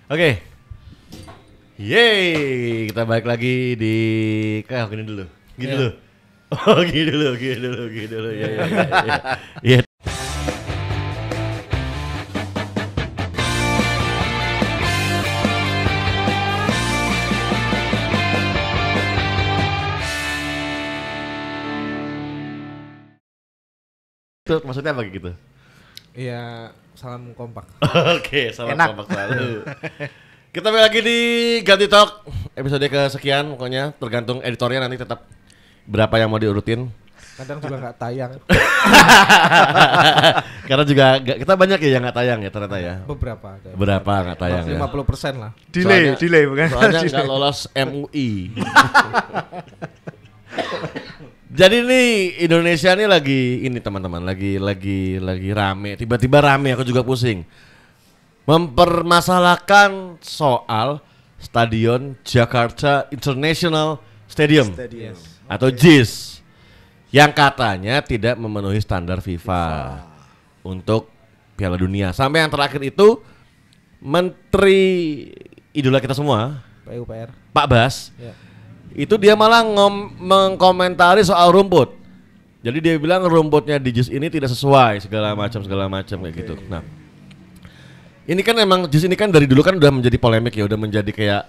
Oke. Yeay, kita balik lagi di gini dulu. Gini dulu. Oh, gini dulu. Ya. Iya. Itu maksudnya apa gitu? Iya, salam kompak. Oke, salam kompak selalu. Kita balik lagi di Ganti Talk episode kesekian, pokoknya tergantung editornya nanti tetap berapa yang mau diurutin. Kadang juga nggak tayang. Karena juga kita banyak ya yang nggak tayang ya ternyata ya. Berapa nggak tayang ya? 50% lah. Delay bukan? Soalnya nggak lolos MUI. Jadi nih Indonesia nih lagi ini teman-teman lagi rame, tiba-tiba rame, aku juga pusing. Mempermasalahkan soal Stadion Jakarta International Stadium. Atau JIS yang katanya tidak memenuhi standar FIFA untuk Piala Dunia. Sampai yang terakhir itu Menteri idola kita semua, PUPR, Pak Bas. ya. Itu dia malah mengkomentari soal rumput. Jadi dia bilang rumputnya di JIS ini tidak sesuai segala macam kayak gitu. Nah, ini kan emang JIS ini kan dari dulu kan udah menjadi polemik ya, udah menjadi kayak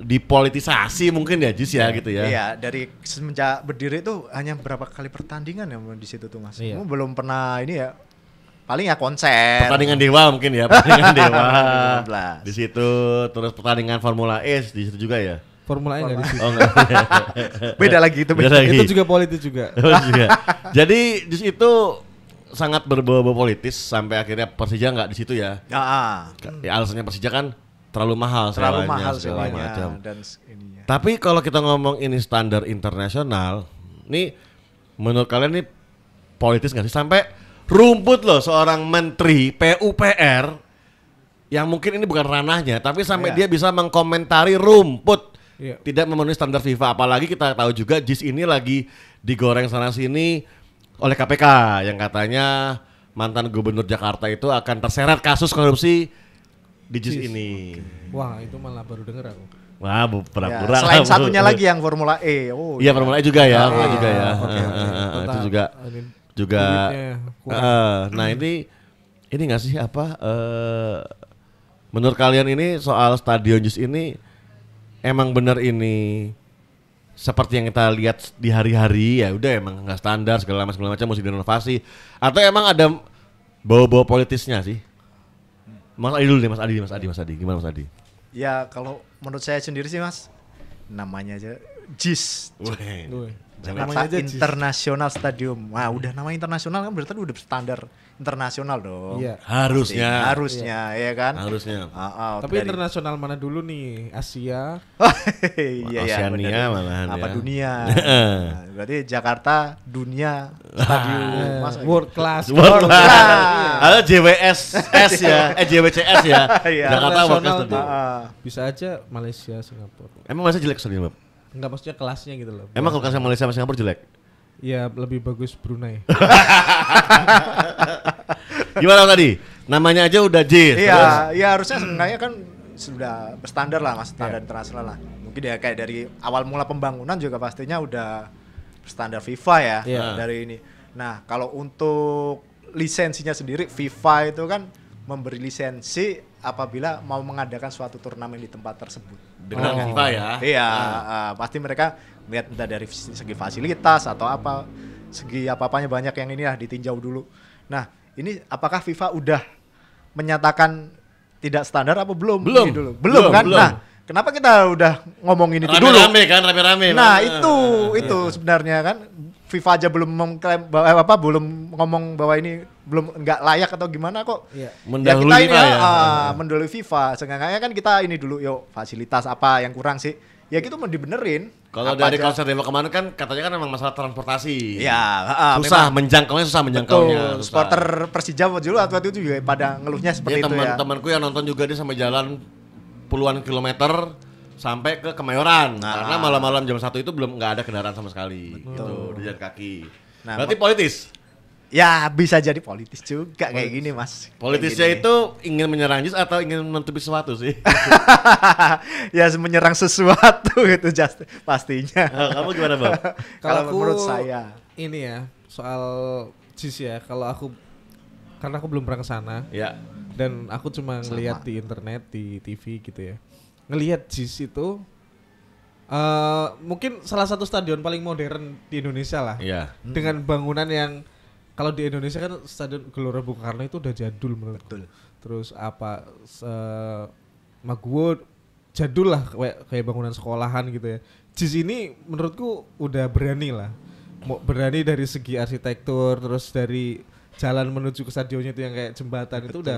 dipolitisasi mungkin ya JIS ya gitu ya. Iya, dari semenjak berdiri itu hanya berapa kali pertandingan ya di situ tuh Mas. Iya. Belum pernah ini ya. Paling ya konser. Pertandingan Dewa mungkin ya, pertandingan Dewa. 2016. Di situ terus pertandingan Formula E di situ juga ya. Formula E nggak di situ. Oh enggak. Beda lagi itu. Beda lagi. Itu juga politik juga. Jadi JIS itu sangat berbau-bau politis sampai akhirnya Persija nggak di situ ya. Ya alasannya Persija kan terlalu mahal segala macam. Dan ininya. Tapi kalau kita ngomong ini standar internasional, nih menurut kalian nih politis nggak sih sampai rumput loh seorang menteri PUPR yang mungkin ini bukan ranahnya, tapi sampai dia bisa mengkomentari rumput tidak memenuhi standar FIFA. Apalagi kita tahu juga JIS ini lagi digoreng sana sini oleh KPK yang katanya mantan gubernur Jakarta itu akan terseret kasus korupsi di JIS ini. Wah, itu malah baru denger aku. Wah, pura-pura. Selain satunya lagi yang Formula E. Iya, Formula E juga ya, itu juga nah ini nggak sih menurut kalian ini soal Stadion JIS ini emang benar ini seperti yang kita lihat di hari-hari ya udah emang nggak standar segala macam mesti direnovasi atau emang ada bau-bau politisnya sih? Mas Adi dulu deh, Mas Adi gimana Mas Adi? Ya kalau menurut saya sendiri sih Mas, namanya aja JIS. Jakarta International Stadium. Wah, udah nama internasional kan berarti udah standar internasional dong. Iya. Harusnya, ya kan? Harusnya. Tapi internasional mana dulu nih? Asia. Iya. Oceania malahan apa ya. dunia. Nah, berarti Jakarta dunia stadium. World class. Ada JWSS ya, JWCS ya. Jakarta World Class Stadium. Bisa aja Malaysia, Singapura. Emang Malaysia jelek stadion, Bab? Enggak, maksudnya kelasnya gitu loh. Emang kalau kelasnya Malaysia sama Singapura jelek? Iya, lebih bagus Brunei. Gimana tadi? Namanya aja udah JIS. Iya harusnya sebenarnya kan sudah berstandar lah Mas, standar internasional lah. Mungkin ya kayak dari awal mula pembangunan juga pastinya udah berstandar FIFA ya dari ini. Nah, kalau untuk lisensinya sendiri FIFA itu kan memberi lisensi apabila mau mengadakan suatu turnamen di tempat tersebut. Dengan FIFA ya? Iya, pasti mereka melihat entah dari segi fasilitas atau apa, segi apa-apanya banyak yang ini lah ditinjau dulu. Nah, ini apakah FIFA udah menyatakan tidak standar apa belum? Belum kan? Nah, kenapa kita udah ngomongin itu dulu? Rame-rame. Nah, itu sebenarnya kan FIFA aja belum mengklaim bahwa belum ngomong bahwa ini belum nggak layak atau gimana kok. Mendahului kita ini FIFA mendahului FIFA. Seenggaknya kan kita ini dulu yuk fasilitas apa yang kurang sih? Ya gitu mau dibenerin. Kalau dari konser Dewa kemarin kan katanya kan memang masalah transportasi. Iya, susah menjangkaunya. Betul. Supporter Persija dulu waktu itu juga pada ngeluhnya seperti itu ya. Teman-temanku yang nonton juga dia sampai jalan puluhan kilometer sampai ke Kemayoran karena malam-malam jam 1 itu belum nggak ada kendaraan sama sekali. Gitu, di jalan kaki. Berarti politis. Ya bisa jadi politis juga kayak gini mas. Politisnya Kayak gini. itu ingin menyerang JIS atau ingin menutupi sesuatu sih? Ya menyerang sesuatu itu pastinya. Kamu gimana Bang? Kalau menurut saya. Ini ya soal JIS ya. Kalau aku karena aku belum pernah ke sana Ya. dan aku cuma ngelihat di internet, di TV gitu ya. Ngelihat JIS itu mungkin salah satu stadion paling modern di Indonesia lah. Iya. Dengan bangunan yang kalau di Indonesia kan Stadion Gelora Bung Karno itu udah jadul menurutku. Betul. Terus Maguwo jadul lah kayak bangunan sekolahan gitu ya. JIS ini menurutku udah berani lah. Berani dari segi arsitektur, terus dari jalan menuju ke stadionnya itu yang kayak jembatan. Betul. Itu udah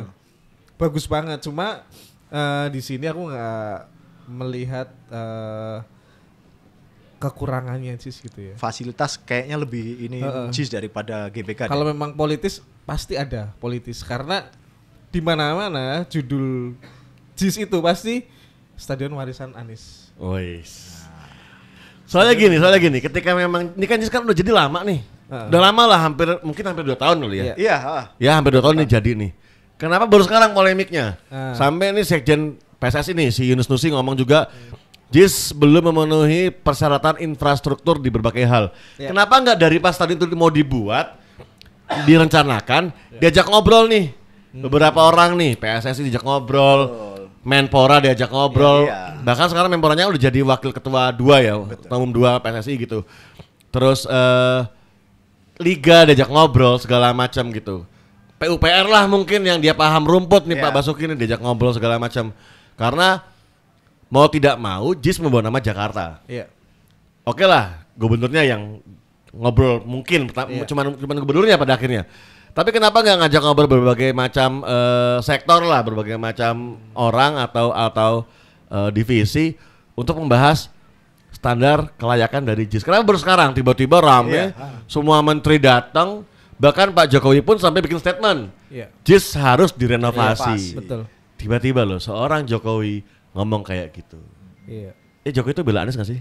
bagus banget. Cuma di sini aku nggak melihat kekurangannya JIS gitu ya. Fasilitas kayaknya lebih ini JIS daripada GBK. Kalau memang politis pasti ada politis karena di mana-mana judul JIS itu pasti Stadion Warisan Anies. Wis. Soalnya gini, ketika memang ini kan JIS kan udah jadi lama nih. Udah lama lah, mungkin hampir 2 tahun kali ya. Iya. Ya hampir 2 tahun nih jadi nih. Kenapa baru sekarang polemiknya? Sampai nih Sekjen PSSI nih si Yunus Nusi ngomong juga JIS belum memenuhi persyaratan infrastruktur di berbagai hal. Kenapa nggak dari pas tadi itu mau dibuat, direncanakan, diajak ngobrol nih. Beberapa orang nih, PSSI diajak ngobrol, Menpora diajak ngobrol. Bahkan sekarang Menporanya udah jadi wakil ketua 2 ya, ketua umum 2 PSSI gitu. Terus Liga diajak ngobrol segala macam gitu. PUPR lah mungkin yang dia paham rumput nih Pak Basuki nih diajak ngobrol segala macam. Karena mau tidak mau JIS membawa nama Jakarta. Iya. Oke lah, gubernurnya yang ngobrol mungkin cuman gubernurnya pada akhirnya. Tapi kenapa nggak ngajak ngobrol berbagai macam sektor lah, berbagai macam orang atau divisi untuk membahas standar kelayakan dari JIS. Kenapa baru sekarang tiba-tiba rame, semua menteri datang, bahkan Pak Jokowi pun sampai bikin statement. JIS harus direnovasi. Betul. Tiba-tiba loh seorang Jokowi ngomong kayak gitu. Iya. Jokowi itu bela Anies gak sih?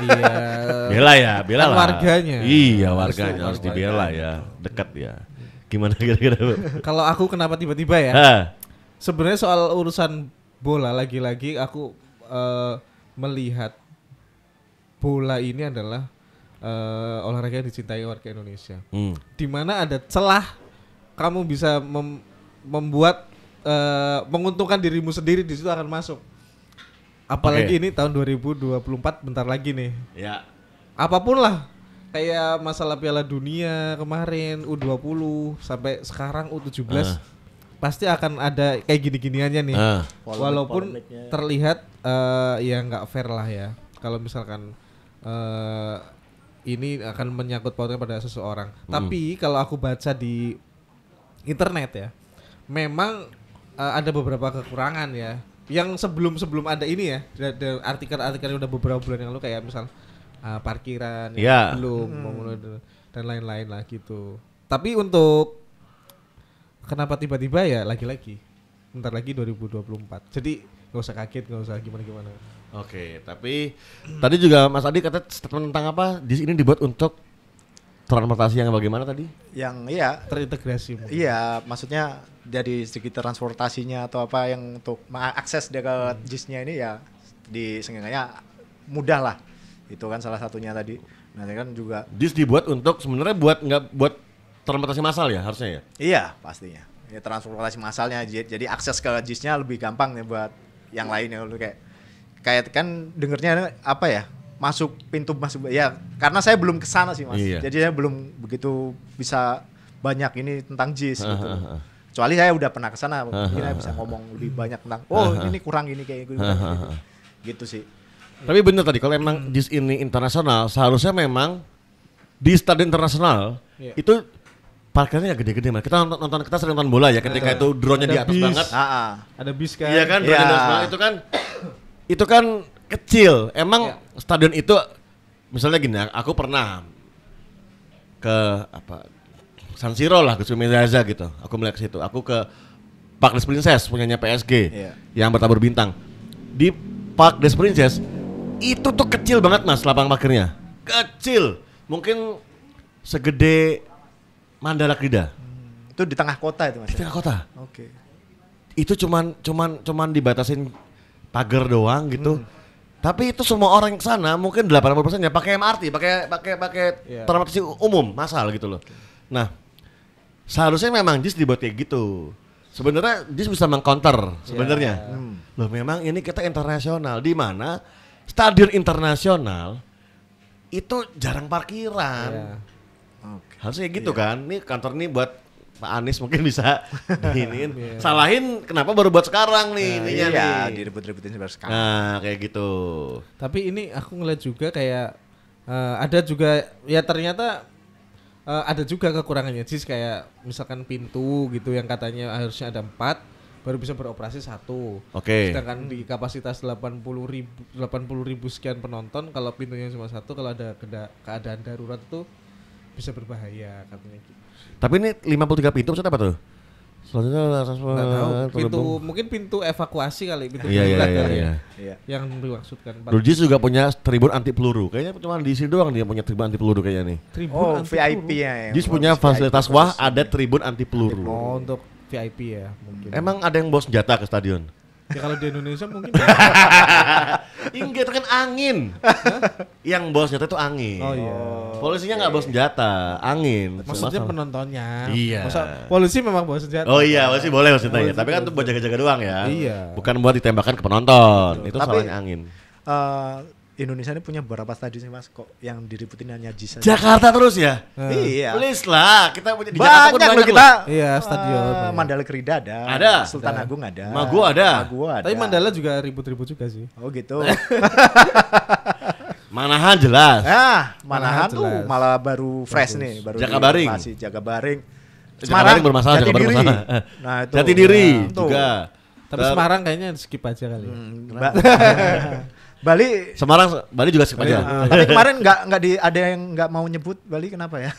Iya. Bela Kan lah. warganya. Iya, warganya harus dibela ya, dekat ya. Gimana kira-kira? Kalau aku kenapa tiba-tiba ya? Sebenarnya soal urusan bola lagi-lagi aku melihat bola ini adalah olahraga yang dicintai warga Indonesia. Di mana ada celah kamu bisa membuat menguntungkan dirimu sendiri di situ akan masuk. Apalagi ini tahun 2024 bentar lagi nih. Ya. Apapun lah. Kayak masalah Piala Dunia kemarin U20 sampai sekarang U17 pasti akan ada kayak gini-giniannya nih. Walaupun terlihat ya nggak fair lah ya. Kalau misalkan ini akan menyangkut pautnya pada seseorang. Tapi kalau aku baca di internet ya, memang ada beberapa kekurangan ya. Yang sebelum ada ini ya, ada artikel-artikel yang udah beberapa bulan yang lalu kayak misal parkiran yang belum dan lain-lain lah gitu. Tapi untuk kenapa tiba-tiba ya lagi-lagi bentar lagi 2024. Jadi nggak usah kaget, nggak usah gimana-gimana. Oke, tapi tadi juga Mas Adi kata statement tentang apa? Di ini dibuat untuk transportasi yang bagaimana tadi? Yang terintegrasi. Iya, maksudnya dari segi transportasinya atau apa yang untuk mengakses dia ke JIS-nya ini ya di seenggaknya mudah lah. Itu kan salah satunya tadi. Nah, kan juga JIS dibuat untuk sebenarnya buat transportasi massal ya harusnya ya? Iya, pastinya. Ya transportasi massalnya jadi akses ke JIS-nya lebih gampang nih buat yang lainnya kayak kan dengernya apa ya? Pintu masuk ya karena saya belum ke sana sih Mas. Jadi saya belum begitu bisa banyak ini tentang JIS gitu. Kecuali saya udah pernah ke sana, mungkin saya bisa ngomong lebih banyak tentang ini kurang ini kayak gitu. Gitu sih. Tapi bener tadi kalau emang JIS ini internasional, seharusnya memang di stadion internasional itu parkirnya gede-gede Mas. Kita sering nonton bola ya ketika itu drone-nya di atas banget. Ada bis kan. Iya kan, drone-nya di atas banget itu kan kecil. Emang stadion itu misalnya gini, aku pernah ke San Siro lah, ke Giuseppe Meazza gitu. Aku melihat ke situ. Aku ke Parc des Princes punyanya PSG yang bertabur bintang. Di Parc des Princes itu tuh kecil banget Mas lapangan parkirnya. Kecil. Mungkin segede Mandala Krida. Itu di tengah kota itu Mas. Di tengah kota. Oke. Itu cuman dibatasin pagar doang gitu. Tapi itu semua orang yang sana mungkin 80% ya pakai MRT, pakai transportasi umum massal gitu loh. Nah, seharusnya memang JIS dibuat kayak gitu. Sebenarnya JIS bisa meng-counter sebenarnya. Loh memang ini kita internasional, di mana stadion internasional itu jarang parkiran. Harusnya gitu kan. Nih kantor nih buat Pak Anies mungkin bisa diinin. Salahin kenapa baru buat sekarang nih ininya nih. Diribut-ributin baru sekarang. Nah, kayak gitu. Tapi ini aku ngeliat juga kayak ada juga ya ternyata ada juga kekurangannya JIS kayak misalkan pintu gitu yang katanya harusnya ada 4 baru bisa beroperasi 1. Oke. Sedangkan di kapasitas 80.000 sekian penonton kalau pintunya cuma 1 kalau ada keadaan darurat itu bisa berbahaya katanya gitu. Tapi ini 53 pintu maksudnya apa tuh? Selanjutnya Nggak tahu. Pintu mungkin pintu evakuasi kali, pintu Iya. yang dimaksudkan. Rujis juga punya tribun anti peluru. Kayaknya cuma di sini doang dia punya tribun anti peluru kayaknya nih. Tribun anti VIP peluru. ya. Jis punya fasilitas ada tribun anti peluru. Oh, untuk VIP ya mungkin. Emang ada yang bawa senjata ke stadion? Ya kalau di Indonesia mungkin. Enggak, itu kan angin. Yang bawa senjata itu angin. Oh iya. Polisinya nggak bawa senjata, angin. Maksudnya Masalah. penontonnya. Iya. Masa polisi memang bawa senjata. Oh iya, polisi boleh bawa senjata ya. Tapi kan untuk buat jaga-jaga doang ya. Iya. Bukan buat ditembakkan ke penonton. Itu Tapi, salahnya angin. Indonesia ini punya beberapa stadion sih Mas kok yang diributin hanya JIS aja. Jakarta terus ya? Iya. Please lah, kita punya di Jakarta pun Banyak loh banyak kita. loh. Iya, stadion. banyak. Mandala Krida ada. Ada. Sultan Agung ada. Mago ada. Tapi Mandala juga ribut-ribut juga sih. Oh gitu. Manahan jelas. Manahan tuh jelas. malah baru fresh nih, baru Jakabaring. direnovasi. Jakabaring. Jakabaring bermasalah, Jati Jakabaring Diri. bermasalah. Nah, itu. Jati Diri Tuh. juga. Tapi Semarang kayaknya skip aja kali. Bali Bali juga skip aja. tapi kemarin ada yang nggak mau nyebut Bali kenapa ya?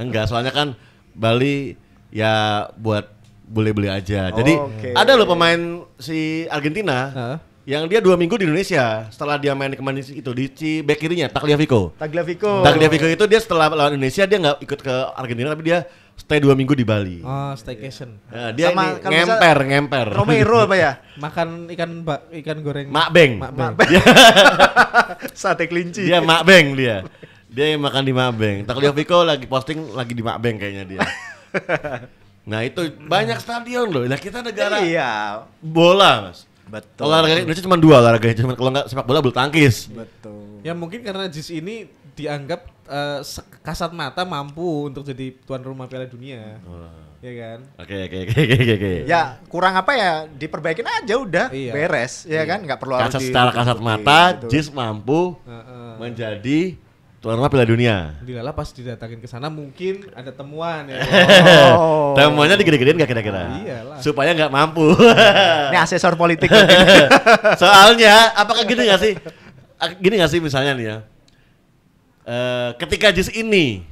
Enggak, soalnya kan Bali ya buat boleh-boleh aja. Jadi Oke. ada loh pemain si Argentina yang dia 2 minggu di Indonesia setelah dia main kemarin itu di bek kirinya Tagliafico. Tagliafico itu dia setelah lawan Indonesia dia nggak ikut ke Argentina tapi dia stay 2 minggu di Bali. Oh, staycation. Nah, dia Sama ini kalau ngemper. Romero apa ya? Makan ikan goreng. Makbeng. Sate kelinci. Dia makbeng dia. Dia yang makan di Makbeng. Tagliafico lagi posting lagi di Makbeng kayaknya dia. Nah, itu banyak stadion loh. Lah kita negara bola, Mas. Betul. Olahraga Indonesia cuma 2 olahraganya, cuma kalau nggak sepak bola bulu tangkis. Betul. Ya mungkin karena JIS ini dianggap kasat mata mampu untuk jadi tuan rumah Piala Dunia. Ya kan? Oke. Ya kurang apa ya diperbaikin aja udah beres ya kan nggak perlu harus Secara kasat mata gitu. JIS mampu menjadi tuan rumah Piala Dunia. Dilala pas didatangin ke sana mungkin ada temuan ya. Temuannya digede-gedein nggak kira-kira? Iyalah. Supaya nggak mampu. Ini asesor politik. Soalnya apakah gini nggak sih? Gini nggak sih misalnya nih ya? Ketika JIS ini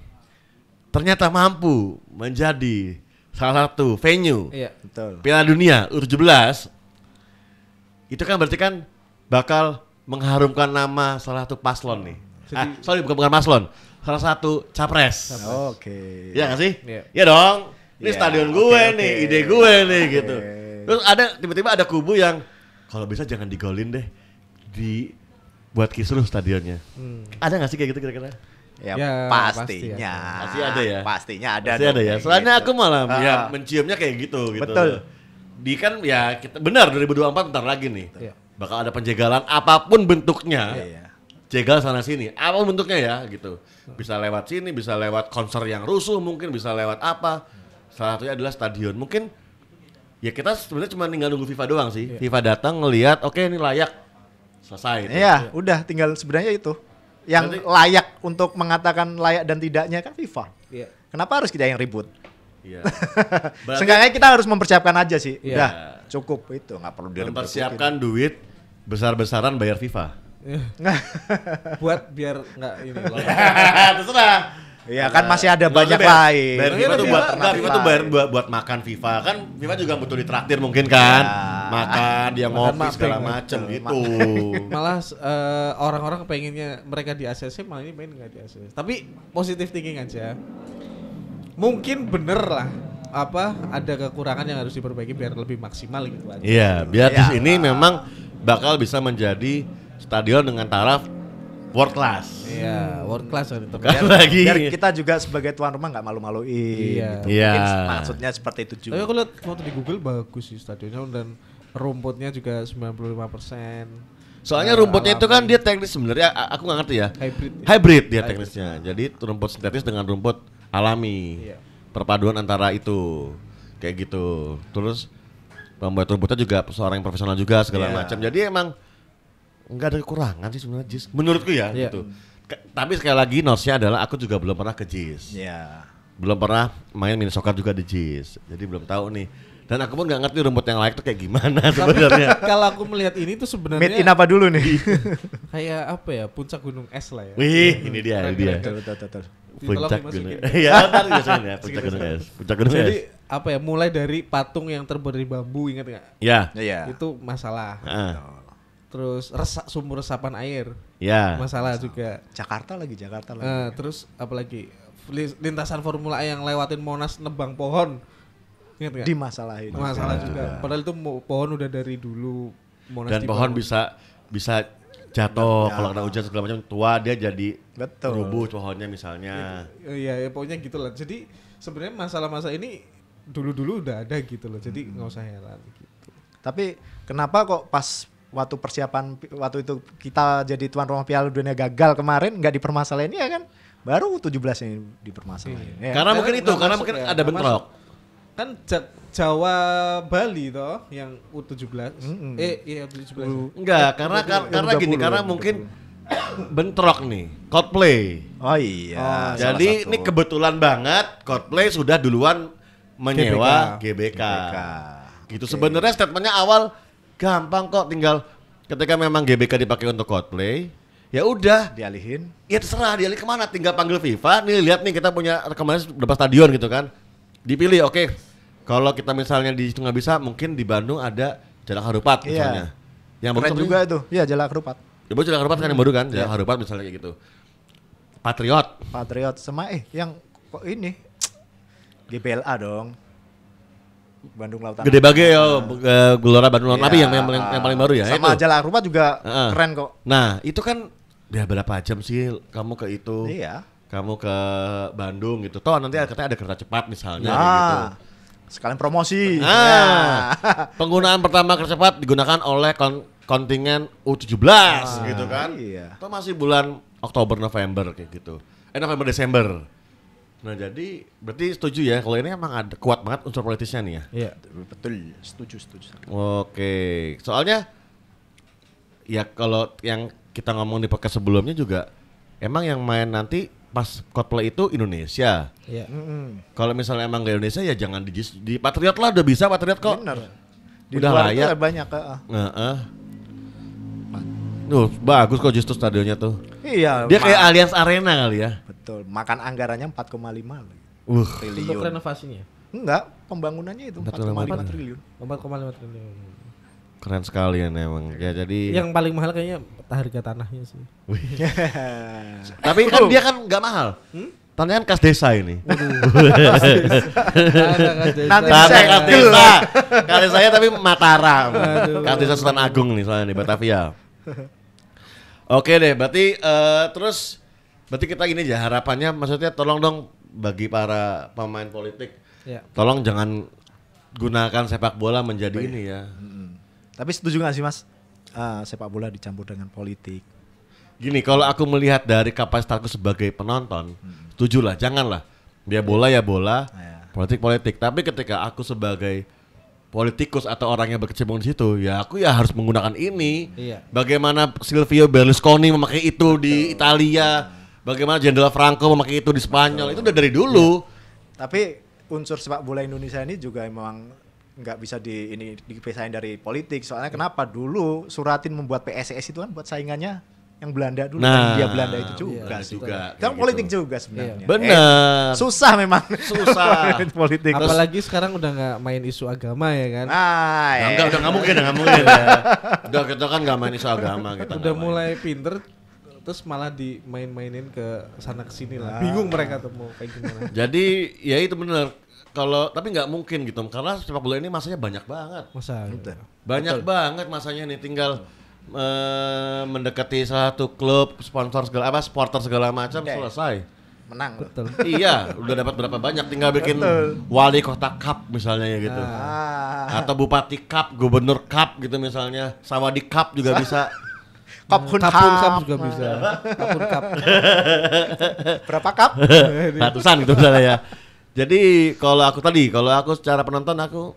ternyata mampu menjadi salah satu venue Betul. Piala Dunia U17, itu kan berarti kan bakal mengharumkan nama salah satu paslon nih. Bukan paslon, salah satu capres. Oke. Iya nggak sih? Iya. Iya dong. Ini Iya, stadion gue oke. nih, ide gue nih gitu. Terus tiba-tiba ada kubu yang kalau bisa jangan digolin deh, buat kisruh stadionnya. Ada nggak sih kayak gitu kira-kira? Ya, pastinya. Pasti ada ya. Pastinya ada. Pasti ada ya. Soalnya gitu. aku malah ya menciumnya kayak gitu. Betul. Di kan ya kita benar 2024 bentar lagi nih. Iya. Bakal ada penjegalan apapun bentuknya. Iya. Jegal sana sini, apapun bentuknya ya gitu. Bisa lewat sini, bisa lewat konser yang rusuh, mungkin bisa lewat apa. Salah satunya adalah stadion. Mungkin ya kita sebenarnya cuma tinggal nunggu FIFA doang sih. FIFA datang ngelihat, oke ini layak. Selesai. Iya, udah tinggal sebenarnya itu. Yang layak untuk mengatakan layak dan tidaknya kan FIFA. Iya. Kenapa harus kita yang ribut? Iya. Seenggaknya kita harus mempersiapkan aja sih. Iya. Udah, cukup itu, nggak perlu mempersiapkan duit besar-besaran bayar FIFA. Buat biar nggak ini loh. Terserah. Iya kan masih ada banyak Bayar lain. FIFA tuh buat Alternatif FIFA tuh bayar lain. buat makan FIFA kan. FIFA juga butuh ditraktir mungkin kan. Ya. Makan, dia ngopi Makan segala mapping, macem betul. gitu. Malah orang-orang pengennya mereka di ACC malah ini main nggak di ACC. Tapi positif thinking aja. mungkin bener lah ada kekurangan yang harus diperbaiki biar lebih maksimal gitu aja. Iya, biar di sini memang bakal bisa menjadi stadion dengan taraf world class. Iya, world class kan itu. Biar kita juga sebagai tuan rumah nggak malu-maluin. Iya. Gitu. Mungkin maksudnya seperti itu juga. Tapi aku lihat foto di Google bagus sih stadionnya dan rumputnya juga 95%. Soalnya rumputnya itu kan dia teknis sebenarnya aku nggak ngerti ya. Hybrid dia teknisnya. Jadi rumput sintetis dengan rumput alami. Iya. Perpaduan antara itu. Kayak gitu. Terus pembuat rumputnya juga seorang yang profesional juga segala macam. Jadi emang nggak ada kekurangan sih sebenarnya JIS. Menurutku ya gitu. Tapi sekali lagi nosnya adalah aku juga belum pernah ke JIS. Iya. Belum pernah main mini soccer juga di JIS. Jadi belum tahu nih. Dan aku pun nggak ngerti rumput yang layak tuh kayak gimana sebenarnya. Kalau aku melihat ini tuh sebenarnya Made in apa dulu nih? kayak apa ya, puncak gunung es lah ya. Wih, ini dia. Betul. Puncak gunung. Iya, ntar biasanya ya, puncak gunung es. Puncak gunung es. Jadi apa ya, mulai dari patung yang terbuat dari bambu, ingat nggak? Ya. Iya. Itu masalah. Terus sumur resapan air. Ya. Masalah juga. Jakarta lagi. Terus apalagi lintasan Formula E yang lewatin Monas nebang pohon. Ingat nggak? Dimasalahin. Masalah juga. Padahal itu pohon udah dari dulu Monas. Dan pohon bisa jatuh kalau kena hujan segala macam, tua dia jadi rubuh pohonnya misalnya. Iya, pokoknya gitulah. Jadi sebenarnya masalah-masalah ini dulu-dulu udah ada gitu loh. Jadi nggak usah heran gitu. Tapi kenapa kok pas waktu persiapan waktu itu kita jadi tuan rumah Piala Dunia gagal kemarin nggak dipermasalahin ya kan? Baru 17 yang dipermasalahin. Ya. Karena mungkin ada bentrok. Kan Jawa Bali toh yang U17. Iya U17. Enggak, karena gini, karena mungkin bentrok nih, Coldplay. Oh iya. Jadi ini kebetulan banget Coldplay sudah duluan menyewa GBK. Gitu sebenarnya statementnya awal gampang kok, tinggal ketika memang GBK dipakai untuk Coldplay, ya udah dialihin. Ya terserah dialih kemana, tinggal panggil FIFA, nih lihat nih kita punya rekomendasi berapa stadion gitu kan. Dipilih, oke. Kalau kita misalnya di situ nggak bisa, mungkin di Bandung ada Jalak Harupat misalnya. Yang keren juga itu. Iya, Jalak Harupat. Ya Jalak Harupat kan yang baru kan, Jalak Harupat misalnya kayak gitu. Patriot sama yang kok ini GBLA dong. Bandung Lautan. Gede Bage ya, Gelora Bandung Lautan Api yang paling baru ya. Sama itu. Jalak Harupat juga keren kok. Nah, itu kan ya berapa jam sih kamu ke itu? Iya. Kamu ke Bandung gitu. Toh nanti katanya ada kereta cepat misalnya gitu. Sekalian promosi. Penggunaan pertama kereta cepat digunakan oleh kontingen U17 gitu kan. Iya. Itu masih bulan Oktober November kayak gitu. November Desember. Nah, jadi berarti setuju ya kalau ini emang ada kuat banget unsur politisnya nih ya. Iya. Betul. Setuju. Oke. Soalnya ya kalau yang kita ngomong di podcast sebelumnya juga emang yang main nanti pas Coldplay itu Indonesia. Iya. Kalau misalnya emang gak Indonesia ya jangan di Patriot lah, udah bisa Patriot kok. Bener. Di Udah luar layak. itu banyak. Bagus kok justru stadionnya tuh. Iya. Dia kayak Allianz Arena kali ya. Betul. Makan anggarannya 4,5 triliun. Untuk renovasinya? Enggak, pembangunannya itu 4,5 triliun. 4,5 triliun. Keren sekali ya emang. Ya jadi yang paling mahal kayaknya harga tanahnya sih. Tapi kan dia kan nggak mahal. Tanahnya kan kas desa ini. Nanti kas desa. Kas desanya tapi Mataram. Kas desa Sultan Agung nih soalnya di Batavia. Oke deh, berarti terus berarti kita gini aja harapannya, maksudnya tolong dong bagi para pemain politik, tolong jangan gunakan sepak bola menjadi ini ya. Tapi setuju gak sih Mas, sepak bola dicampur dengan politik? Gini, kalau aku melihat dari kapasitasku sebagai penonton, setuju lah, janganlah. Dia bola ya bola, politik. Tapi ketika aku sebagai politikus atau orang yang berkecimpung di situ, ya aku ya harus menggunakan ini. Bagaimana Silvio Berlusconi memakai itu di Italia, bagaimana Jenderal Franco memakai itu di Spanyol, itu udah dari dulu. Tapi unsur sepak bola Indonesia ini juga emang nggak bisa dipisahin dari politik. Soalnya kenapa dulu Suratin membuat PSSI itu kan buat saingannya yang Belanda dulu, dia Belanda itu juga sih. Kan politik juga sebenarnya. Bener. Susah memang. Susah. Politik. Apalagi sekarang udah nggak main isu agama ya kan? Udah nggak mungkin ya. Udah kita kan nggak main isu agama kita. Udah mulai pinter terus malah dimain-mainin ke sana ke sini lah. Bingung mereka tuh mau kayak gimana. Jadi ya itu benar. Kalau tapi nggak mungkin gitu karena sepak bola ini masanya banyak banget. Masa Banyak banget masanya nih tinggal mendekati satu klub, sponsor segala supporter segala macam selesai. Menang. Betul. Iya, udah dapat berapa banyak tinggal bikin wali kota cup misalnya ya gitu. Atau bupati cup, gubernur cup gitu misalnya. Sawadi cup juga bisa. Kapun cup juga bisa. Kapun cup. Berapa cup? Ratusan gitu misalnya ya. Jadi kalau aku secara penonton aku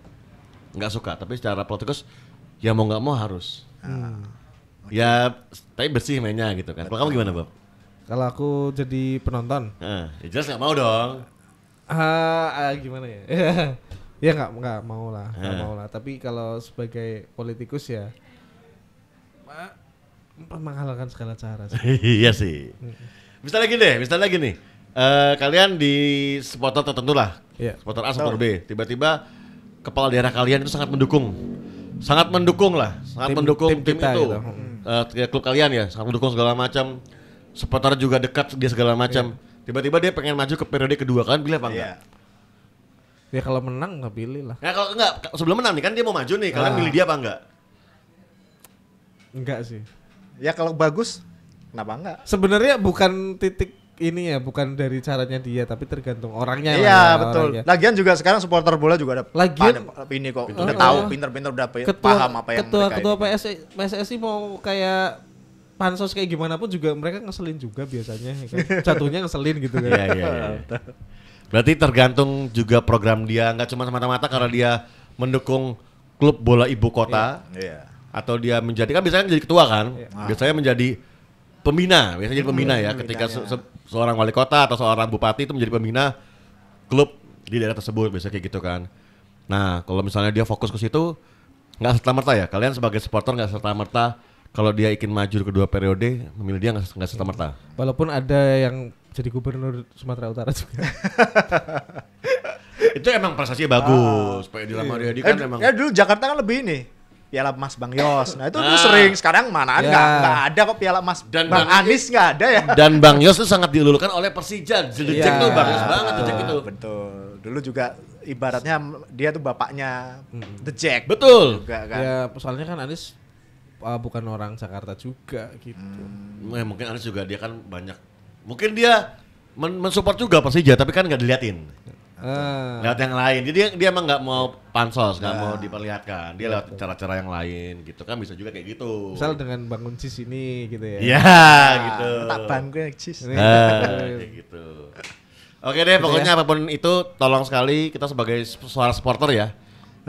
nggak suka, tapi secara politikus ya mau nggak mau harus. Ya, tapi bersih mainnya gitu kan. Kalau kamu gimana, Bob? Kalau aku jadi penonton, Ya jelas nggak mau dong. Gimana ya? Ya nggak mau lah, Tapi kalau sebagai politikus ya menghalalkan segala cara sih. Iya sih. Misalnya gini. Kalian di supporter tertentu lah, supporter A, supporter B, tiba-tiba kepala daerah kalian itu sangat mendukung tim kita itu, gitu. Klub kalian ya, sangat mendukung segala macam, supporter juga dekat dia segala macam. Tiba-tiba dia pengen maju ke periode kedua, kalian pilih apa enggak? Ya kalau menang nggak pilih lah. Ya kalau enggak, sebelum menang nih kan dia mau maju nih, kalian pilih dia apa enggak? Enggak sih. Ya kalau bagus, kenapa enggak? Sebenarnya bukan titik ini ya, bukan dari caranya dia, tapi tergantung orangnya. Iya betul. Orangnya. Lagian juga sekarang supporter bola juga ada. Ini kok udah tahu pinter-pinter udah paham apa yang ketua PSSI mau kayak pansos kayak gimana pun juga mereka ngeselin juga biasanya. Kan? Jatuhnya ngeselin gitu kan. Iya. Berarti tergantung juga program dia, nggak cuma semata-mata karena dia mendukung klub bola ibu kota. Iya. Atau dia menjadi kan biasanya jadi ketua kan, biasanya menjadi pembina ya ketika seorang wali kota atau seorang bupati itu menjadi pembina klub di daerah tersebut biasanya kayak gitu kan. Nah kalau misalnya dia fokus ke situ nggak serta-merta ya, kalian sebagai supporter nggak serta-merta kalau dia ingin maju kedua periode memilih dia nggak serta-merta. Walaupun ada yang jadi gubernur Sumatera Utara juga. Itu emang prestasinya bagus, Pak Edi Rahmayadi kan emang. Ya dulu Jakarta kan lebih ini. Piala Emas Bang Yos. Nah itu dulu sering, sekarang mana enggak ada kok Piala Emas. Dan Bang Anies enggak ada ya. Dan Bang Yos itu sangat dilulukan oleh Persija. The Jack tuh bagus banget The Jack itu. Betul. Dulu juga ibaratnya dia tuh bapaknya The Jack. Betul. Juga, kan? Ya soalnya kan Anies bukan orang Jakarta juga gitu. Mungkin Anies juga dia kan banyak. Mungkin dia mensupport juga Persija tapi kan nggak diliatin. Lewat yang lain. Jadi dia emang nggak mau pansos, nggak mau diperlihatkan. Dia lewat cara-cara yang lain gitu kan bisa juga kayak gitu. Misal dengan bangun cis ini gitu ya. Iya gitu. Tak bangun cis. Kayak gitu. Oke deh, pokoknya apapun itu tolong sekali kita sebagai suara supporter ya.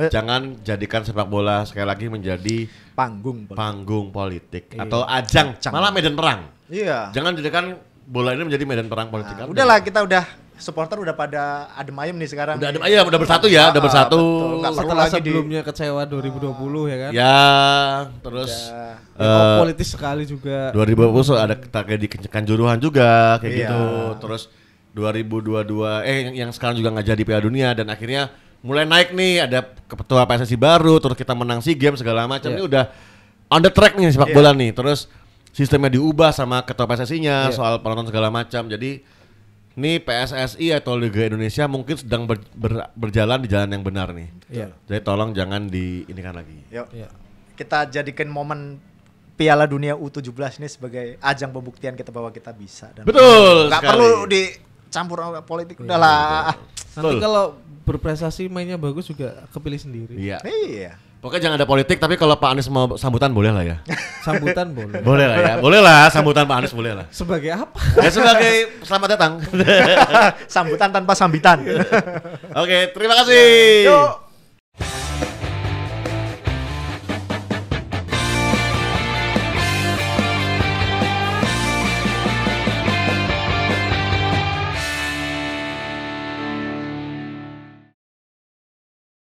Jangan jadikan sepak bola sekali lagi menjadi panggung politik atau ajang, malah medan perang. Iya. Jangan jadikan bola ini menjadi medan perang politik. Udahlah kita supporter udah pada adem ayem nih sekarang. Udah adem ayem, udah bersatu ya, udah bersatu. Setelah sebelumnya kecewa 2020 ya kan. Ya, terus politis sekali juga. 2020 ada kayak di Kanjuruhan juga kayak gitu. Terus 2022 yang sekarang juga nggak jadi Piala Dunia dan akhirnya mulai naik nih, ada ketua PSSI baru, terus kita menang SEA Games segala macam. Ini udah on the track nih sepak bola nih. Terus sistemnya diubah sama ketua PSSI-nya soal penonton segala macam. Jadi ini PSSI atau Liga Indonesia mungkin sedang berjalan di jalan yang benar nih. Jadi tolong jangan diinikan lagi. Kita jadikan momen Piala Dunia U17 ini sebagai ajang pembuktian kita bahwa kita bisa. Dan betul. Nggak perlu dicampur politik, udahlah. Nanti kalau berprestasi mainnya bagus juga kepilih sendiri. Iya. Pokoknya jangan ada politik, tapi kalau Pak Anies mau sambutan boleh lah ya. Sambutan boleh. Boleh lah ya. Boleh lah sambutan Pak Anies boleh lah. Sebagai apa? Ya sebagai selamat datang. Sambutan tanpa sambitan. Oke, terima kasih. Yuk.